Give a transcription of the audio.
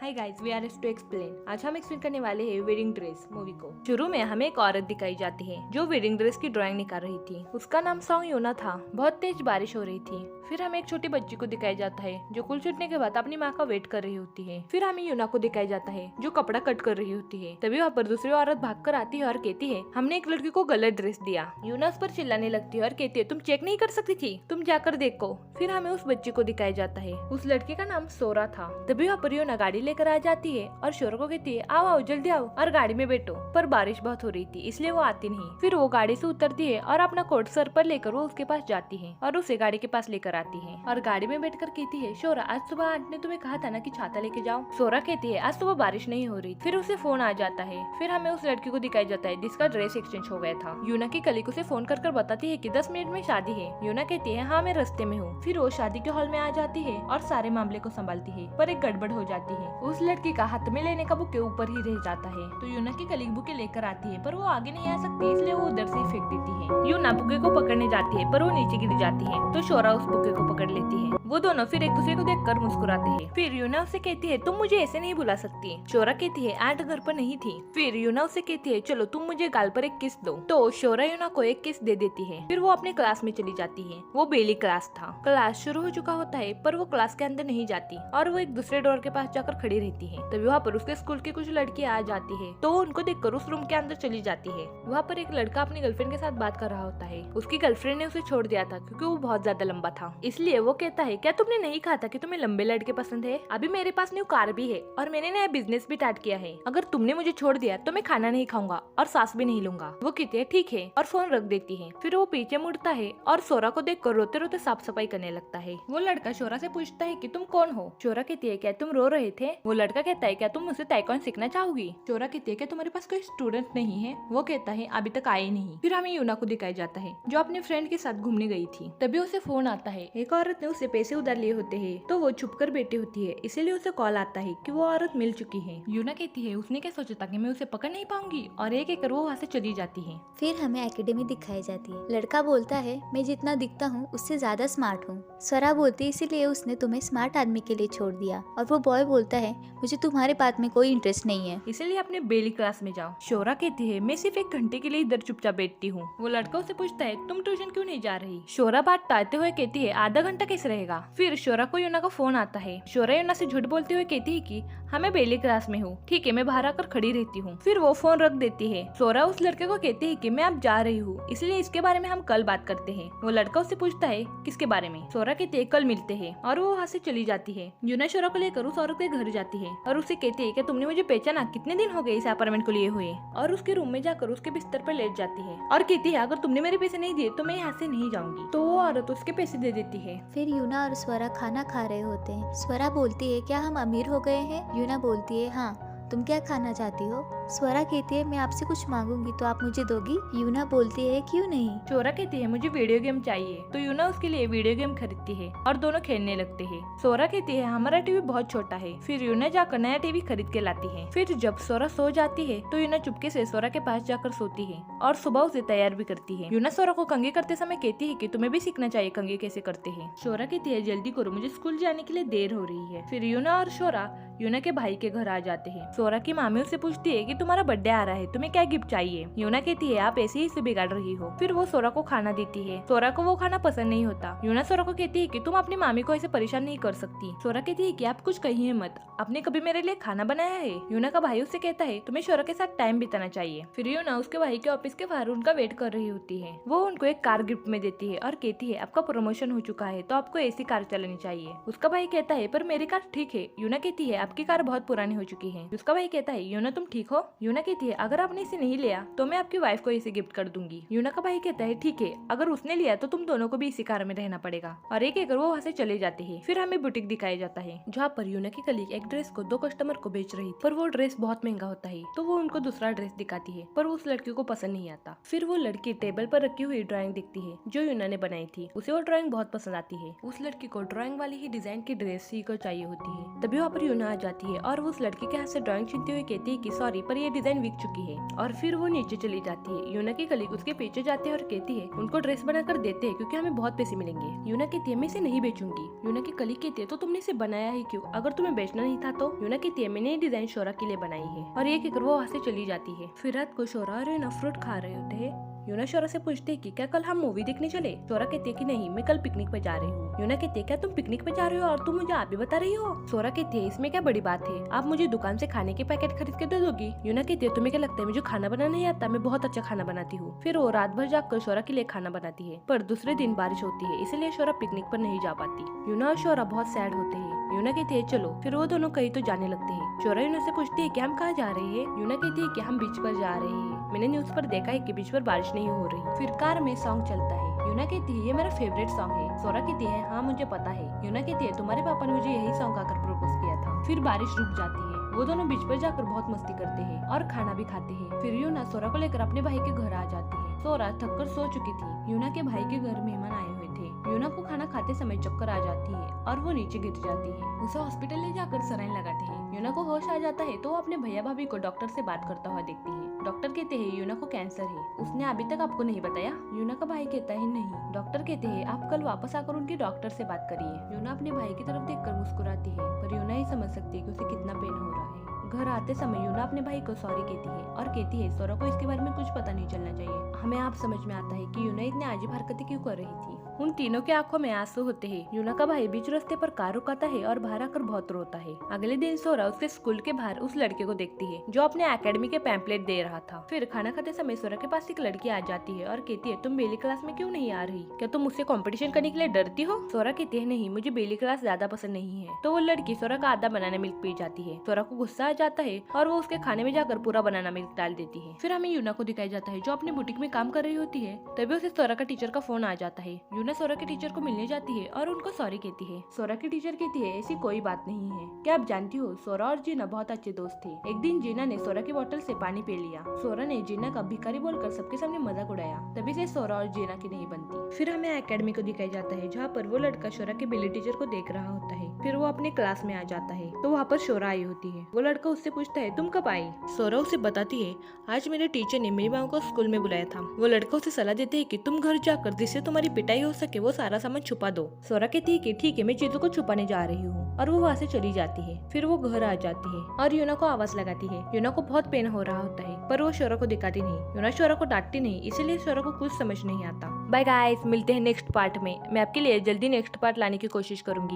Hi guys, we are to explain. आज हम explain करने वाले हैं वेडिंग ड्रेस मूवी को। शुरू में हमें एक औरत दिखाई जाती है जो वेडिंग ड्रेस की ड्राइंग निकाल रही थी। उसका नाम सॉन्ग योना था। बहुत तेज बारिश हो रही थी। फिर हमें एक छोटी बच्ची को दिखाया जाता है जो कुल छूटने के बाद अपनी माँ का वेट कर रही होती है। फिर हमें योना को दिखाया जाता है जो कपड़ा कट कर रही होती है। तभी वहाँ पर दूसरी औरत भागकर आती है और कहती है, हमने एक लड़की को गलत ड्रेस दिया। योना उस पर चिल्लाने लगती है और कहती है, तुम चेक नहीं कर सकती थी, तुम जाकर देखो। फिर हमें उस बच्ची को दिखाया जाता है। उस लड़की का नाम सोरा था। तभी वहाँ पर योना गाड़ी लेकर आ जाती है और शोर को कहती है, आओ आओ जल्दी आओ और गाड़ी में बैठो। पर बारिश बहुत हो रही थी इसलिए वो आती नहीं। फिर वो गाड़ी से उतरती है और अपना कोट सर पर लेकर वो उसके पास जाती है और उसे गाड़ी के पास लेकर आती है और गाड़ी में बैठकर कहती है, शोरा आज सुबह आंटी ने तुम्हें कहा था ना कि छाता लेके जाओ। सोरा कहती है, आज सुबह बारिश नहीं हो रही। फिर उसे फोन आ जाता है। फिर हमें उस लड़की को दिखाया जाता है जिसका ड्रेस एक्सचेंज हो गया था। यूना की कलीग उसे फोन कर बताती है कि 10 मिनट में शादी है। यूना कहती है, हाँ मैं रास्ते में हूँ। फिर वो शादी के हॉल में आ जाती है और सारे मामले को संभालती है। पर एक गड़बड़ हो जाती है। उस लड़की का हाथ में लेने का बुके ऊपर ही रह जाता है। तो यूना की कलीग बुके लेकर आती है पर वो आगे नहीं आ सकती इसलिए वो उधर से ही फेंक देती है। यूना बुके को पकड़ने जाती है पर वो नीचे गिर जाती है। तो शोरा उस बुके को पकड़ लेती है। वो दोनों फिर एक दूसरे को देखकर मुस्कुराते हैं। फिर यूना उसे कहती है, तुम मुझे ऐसे नहीं बुला सकती। शोरा कहती है, आज घर पर नहीं थी। फिर यूना उसे कहती है, चलो तुम मुझे गाल पर एक किस दो। तो शोरा यूना को एक किस दे देती है। फिर वो अपने क्लास में चली जाती है। वो बेली क्लास था। क्लास शुरू हो चुका होता है पर वो क्लास के अंदर नहीं जाती और वो एक दूसरे डोर के पास जाकर खड़ी रहती है। तभी वहाँ पर उसके स्कूल की कुछ लड़कियां आ जाती है तो उनको देखकर उस रूम के अंदर चली जाती है। वहाँ पर एक लड़का अपनी गर्लफ्रेंड के साथ बात कर रहा होता है। उसकी गर्लफ्रेंड ने उसे छोड़ दिया था क्योंकि वो बहुत ज्यादा लंबा था। इसलिए वो कहता है, क्या तुमने नहीं कहा था कि तुम्हें लंबे लड़के पसंद है? अभी मेरे पास न्यू कार भी है और मैंने नया बिजनेस भी स्टार्ट किया है। अगर तुमने मुझे छोड़ दिया तो मैं खाना नहीं खाऊंगा और सांस भी नहीं लूंगा। वो कहती है, ठीक है, और फोन रख देती है। फिर वो पीछे मुड़ता है और सोरा को देखकर रोते रोते साफ सफाई करने लगता है। वो लड़का शोरा से पूछता है कि तुम कौन हो? शोरा कहती है, क्या तुम रो रहे थे? वो लड़का कहता है, क्या तुम मुझसे ताइक्वांडो सीखना चाहोगी? शोरा कहती है, क्या तुम्हारे पास कोई स्टूडेंट नहीं है? वो कहता है, अभी तक आए नहीं। फिर हमें यूना को दिखाया जाता है जो अपने फ्रेंड के साथ घूमने गई थी। तभी उसे फोन आता है। एक औरत ने उसे पैसे उधार लिए होते हैं तो वो छुप कर बैठी होती है, इसीलिए उसे कॉल आता है कि वो औरत मिल चुकी है। यूना कहती है, उसने क्या सोचा था कि मैं उसे पकड़ नहीं पाऊंगी, और एक एक वो वहाँ से चली जाती है। फिर हमें एकेडमी दिखाई जाती है। लड़का बोलता है, मैं जितना दिखता हूँ उससे ज्यादा स्मार्ट हूँ। स्वरा बोलती है, इसीलिए उसने तुम्हें स्मार्ट आदमी के लिए छोड़ दिया। और वो बॉय बोलता है, मुझे तुम्हारे बात में कोई इंटरेस्ट नहीं है, इसलिए अपने बेली क्लास में जाओ। शोरा कहती है, मैं सिर्फ 1 घंटे के लिए इधर चुपचाप बैठती हूँ। वो लड़का उसे पूछता है, तुम ट्यूशन क्यों नहीं जा रही? शोरा बात टालते हुए कहती है, आधा घंटा कैसे रहेगा? फिर शोरा को यूना का फोन आता है। शोरा यूना से झूठ बोलते हुए कहती है कि हाँ मैं बेली क्लास में हूँ, ठीक है मैं बाहर आकर खड़ी रहती हूँ। फिर वो फोन रख देती है। शोरा उस लड़के को कहती है कि मैं अब जा रही हूँ, इसलिए इसके बारे में हम कल बात करते हैं। वो लड़का उससे पूछता है, किसके बारे में? शोरा कहती है, कल मिलते हैं, और वो वहाँ से चली जाती है। यूना शोरा को लेकर उस औरत के घर जाती है और उसे कहती है कि तुमने मुझे पहचाना? कितने दिन हो गए इस अपार्टमेंट को लिए हुए? और उसके रूम में जाकर उसके बिस्तर पर लेट जाती है और कहती है, अगर तुमने मेरे पैसे नहीं दिए तो मैं यहाँ से नहीं जाऊंगी। तो वो औरत उसके पैसे दे देती है। फिर यूना और स्वरा खाना खा रहे होते हैं। स्वरा बोलती है, क्या हम अमीर हो गए हैं? यूना बोलती है, हाँ, तुम क्या खाना चाहती हो? स्वरा कहती है, मैं आपसे कुछ मांगूंगी तो आप मुझे दोगी? यूना बोलती है, क्यों नहीं? शोरा कहती है, मुझे वीडियो गेम चाहिए। तो यूना उसके लिए वीडियो गेम खरीदती है और दोनों खेलने लगते हैं। सोरा कहती है, हमारा टीवी बहुत छोटा है। फिर यूना जाकर नया टीवी खरीद के लाती है। फिर जब सोरा सो जाती है तो यूना चुपके से सोरा के पास जाकर सोती है और सुबह उसे तैयार भी करती है। यूना सोरा को कंघी करते समय कहती है कि तुम्हें भी सीखना चाहिए कंघी कैसे करते हैं। शोरा कहती है, जल्दी करो, मुझे स्कूल जाने के लिए देर हो रही है। फिर यूना और शोरा यूना के भाई के घर आ जाते हैं। सोरा की मामी उससे पूछती है कि तुम्हारा बर्थडे आ रहा है, तुम्हें क्या गिफ्ट चाहिए? यूना कहती है, आप ऐसे ही इसे बिगाड़ रही हो। फिर वो सोरा को खाना देती है। सोरा को वो खाना पसंद नहीं होता। यूना सोरा को कहती है कि तुम अपनी मामी को ऐसे परेशान नहीं कर सकती। सोरा कहती है कि आप कुछ कहिए मत, आपने कभी मेरे लिए खाना बनाया है? यूना का भाई उससे कहता है, तुम्हें सोरा के साथ टाइम बिताना चाहिए। फिर यूना उसके भाई के ऑफिस के बाहर उनका वेट कर रही होती है। वो उनको एक कार गिफ्ट में देती है और कहती है, आपका प्रमोशन हो चुका है तो आपको ऐसी कार चलानी चाहिए। उसका भाई कहता है, पर मेरी कार ठीक है। यूना कहती है, आपकी कार बहुत पुरानी हो चुकी है। उसका भाई कहता है, यूना तुम ठीक हो? यूना कहती है, अगर आपने इसे नहीं लिया तो मैं आपकी वाइफ को इसे गिफ्ट कर दूंगी। यूना का भाई कहता है, ठीक है, अगर उसने लिया तो तुम दोनों को भी इसी कार में रहना पड़ेगा। और एक एक वो वहाँ से चले जाते हैं। फिर हमें बुटीक दिखाया जाता है जहाँ पर यूना की कलीग एक ड्रेस को 2 कस्टमर को बेच रही थी, पर वो ड्रेस बहुत महंगा होता है तो वो उनको दूसरा ड्रेस दिखाती है, पर उस लड़की को पसंद नहीं आता। फिर वो लड़की टेबल पर रखी हुई ड्राइंग दिखती है जो यूना ने बनाई थी। उसे वो ड्राइंग बहुत पसंद आती है। उस लड़की को ड्राइंग वाली ही डिजाइन की ड्रेस ही को चाहिए होती है। तभी वहाँ पर यूना आ जाती है और उस लड़की के हाथ से ड्राइंग छीनते हुए कहती है कि सॉरी, पर पर ये डिजाइन बिक चुकी है। और फिर वो नीचे चली जाती है। यूना की कलीग उसके पीछे जाती है और कहती है उनको ड्रेस बनाकर देते हैं क्योंकि हमें बहुत पैसे मिलेंगे। यूना कहती है मैं इसे नहीं बेचूंगी। यूना की कलीग कहती है तो तुमने इसे बनाया ही क्यों, अगर तुम्हें बेचना नहीं था तो। यूना कहती है मैंने ये डिजाइन शोरा के लिए बनाई है। और ये कहकर वो वहाँ से चली जाती है। फिर रात को शोरा और यूना फ्रूट खा रहे होते हैं। यूना शोरा से पूछते हैं कि क्या कल हम मूवी देखने चले। शोरा कहती है कि नहीं, मैं कल पिकनिक पे जा रही हूँ। यूना कहती है क्या तुम पिकनिक पे जा रहे हो और तुम मुझे आप भी बता रही हो। शोरा कहती है इसमें क्या बड़ी बात है, आप मुझे दुकान से खाने के पैकेट खरीद के दे दोगी। यूना कहती है तुम्हें क्या लगता है मुझे खाना बनाना नहीं आता, मैं बहुत अच्छा खाना बनाती हूँ। फिर वो रात भर जाकर शोरा के लिए खाना बनाती है। पर दूसरे दिन बारिश होती है, इसलिए शोरा पिकनिक पर नहीं जा पाती। यूना और शोरा बहुत सैड होते हैं। यूना कहती है चलो, फिर वो दोनों कहीं तो जाने लगते हैं। शोरा यूना से पूछती है कि हम कहाँ जा रहे हैं। यूना कहती है कि हम बीच पर जा रहे हैं, मैंने न्यूज पर देखा है कि बीच पर बारिश नहीं हो रही। फिर कार में सॉन्ग चलता है। यूना कहती है ये मेरा फेवरेट सॉन्ग है। शोरा कहती है हाँ मुझे पता है। यूना कहती है तुम्हारे पापा ने मुझे यही सॉन्ग गाकर प्रपोज किया था। फिर बारिश रुक जाती है। वो दोनों बीच पर जाकर बहुत मस्ती करते हैं और खाना भी खाते हैं। फिर यूना शोरा को लेकर अपने भाई के घर आ जाती है। शोरा थक कर सो चुकी थी। यूना के भाई के घर मेहमान आए हुए थे। यूना को खाना खाते समय चक्कर आ जाती है और वो नीचे गिर जाती है। उसे हॉस्पिटल ले जाकर सलाइन लगाते हैं। यूना को होश आ जाता है तो वो अपने भैया भाभी को डॉक्टर से बात करता हुआ देखती है। डॉक्टर कहते हैं यूना को कैंसर है, उसने अभी तक आपको नहीं बताया। यूना का भाई कहता है नहीं। डॉक्टर कहते हैं आप कल वापस आकर उनके डॉक्टर से बात करिए। यूना अपने भाई की तरफ देखकर मुस्कुराती है, पर यूना ही समझ सकती है कि उसे कितना पेन हो रहा है। घर आते समय यूना अपने भाई को सॉरी कहती है और कहती है शोरा को इसके बारे में कुछ पता नहीं चलना चाहिए। हमें आप समझ में आता है कि यूना इतनी अजीब हरकतें क्यों कर रही थी। उन तीनों की आंखों में आंसू होते हैं। यूना का भाई बीच रास्ते पर कार रुकाता है और बाहर आकर बहुत रोता है। अगले दिन शोरा उसके स्कूल के बाहर उस लड़के को देखती है जो अपने एकेडमी के पैम्पलेट दे रहा था। फिर खाना खाते समय शोरा के पास एक लड़की आ जाती है और कहती है तुम बेली क्लास में क्यों नहीं आ रही, क्या तुम मुझसे कंपटीशन करने के लिए डरती हो। शोरा कहती है नहीं, मुझे बेली क्लास ज्यादा पसंद नहीं है। तो वो लड़की शोरा का आधा बनाना मिल्क पी जाती है। शोरा को गुस्सा आ जाता है और वो उसके खाने में जाकर पूरा बनाना मिल्क डाल देती है। फिर हमें यूना को दिखाया जाता है जो अपने बुटीक में काम कर रही होती है। तभी उसे शोरा का टीचर का फोन आ जाता है। यूना शोरा के टीचर को मिलने जाती है और उनको सॉरी कहती है। शोरा की टीचर कहती है ऐसी कोई बात नहीं है, क्या आप जानती हो शोरा और जीना बहुत अच्छे दोस्त थे। एक दिन जीना ने शोरा की बोतल से पानी पी लिया। शोरा ने जीना का भिखारी बोलकर सबके सामने मजाक उड़ाया। तभी से शोरा और जीना की नहीं बनती। फिर हमें एकेडमी को दिखाया जाता है जहाँ पर वो लड़का शोरा के बिली टीचर को देख रहा होता है। फिर वो अपने क्लास में आ जाता है तो वहाँ पर शोरा आई होती है। वो लड़का उससे पूछता है तुम कब आई। शोरा उसे बताती है आज मेरे टीचर ने मेरी माँ को स्कूल में बुलाया था। वो लड़का उसे सलाह देते है कि तुम घर जाकर जिससे तुम्हारी पिटाई हो सके वो सारा सामान छुपा दो। शोरा कहती है कि ठीक है मैं चीजों को छुपाने जा रही हूँ और वो वहाँ से चली जाती है। फिर वो घर आ जाती है और यूना को आवाज लगाती है। यूना को बहुत पेन हो रहा होता है पर वो शोरा को दिखाती नहीं। यूना शोरा को डांटती नहीं, इसीलिए शोरा को कुछ समझ नहीं आता। बाय गाइस, मिलते हैं नेक्स्ट पार्ट में। मैं आपके लिए जल्दी नेक्स्ट पार्ट लाने की कोशिश करूंगी।